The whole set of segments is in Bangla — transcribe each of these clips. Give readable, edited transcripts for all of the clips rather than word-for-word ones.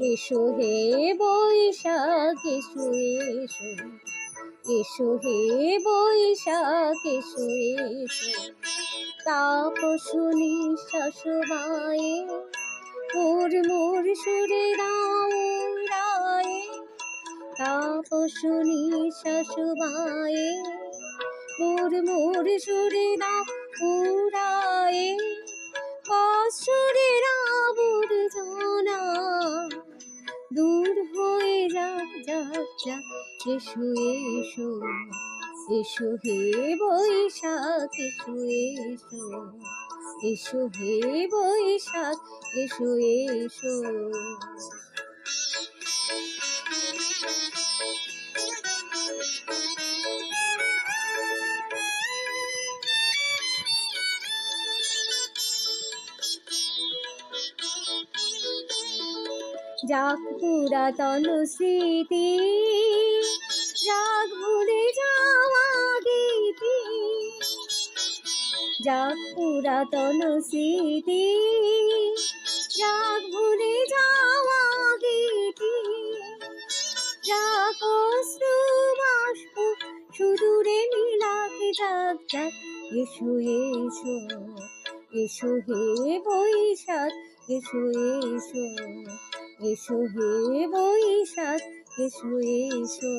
এসো হে বৈশাখ এসো এসো, এসো হে বৈশাখ এসো এসো, তাপসুনি শাশুবায়ে মোর মোর সুরে দাও রায়ে, তাপসুনি শাশুবায়ে মোর মোর সুরে দাও উড়ায়ে, বৎসরের আবর্জনা দূর হয়ে যাক যাক যাক, এসো এসো, এসো হে বৈশাখ এসো এসো, এসো হে বৈশাখ এসো এসো। যাক পুরাতন স্মৃতি, যাক ভুলে যাওয়া গীতি, যাক পুরাতন স্মৃতি, যাক ভুলে যাওয়া গীতি, যাক অশ্রু বাষ্প সুদূরে নীলাকে যাক যাক, এসো এসো, এসো হে বৈশাখ এসো এসো, এসো হে বৈশাখ এসো এসো।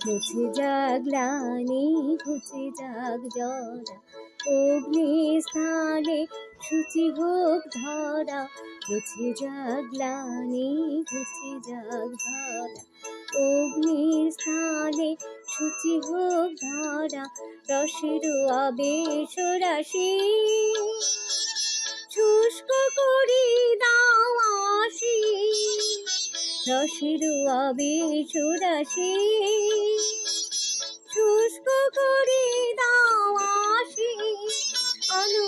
ঘুচে যাক গ্লানি ঘুচে যাক জরা, অগ্নি স্থানে শুচি হোক ধরা, ঘুচে যাক গ্লানি ঘুচে যাক ধরা, অগ্নি স্থানে শুচি হোক ধরা, রসের আবেশ রাশি শুষ্ক করি দাও আসি, রসের আবেশ রাশি শুষ্ক করি দাও আসি, আনো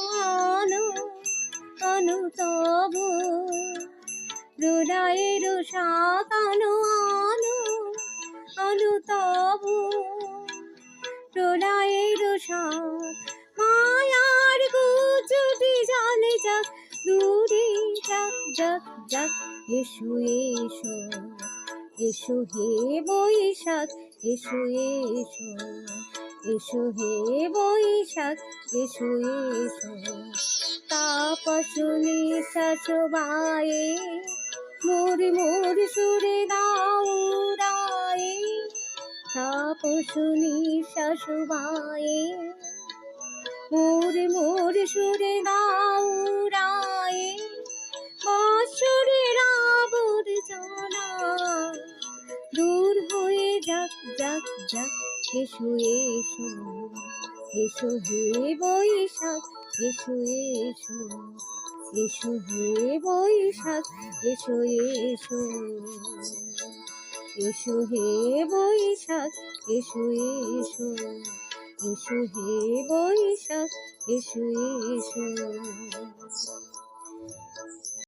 আনো আনো তবু প্রলয়ের শাক, আনো আনো আনো তবু প্রলয়ের শাক, মায়ার গুজবে জালে যাক দূরে যাক যাক যাক, এসো এসো, এসো হে বৈশাখ এসো এসো, এসো হে বৈশাখ এসো এসো, তাপসুনি শাশুবায়ে মোর মোর সুরে দাও রায়ে, তাপসুনি শাশুবায়ে মোর মোর সুরে দাও রায়ে, বৎসরের আবর্জনা দূর হয়ে যাক যাক যাক, এসো এসো, এসো হে বৈশাখ এসো এসো, এসো হে বৈশাখ এসো এসো, এসো হে বৈশাখ এসো এসো, এসো হে বৈশাখ এসো এসো।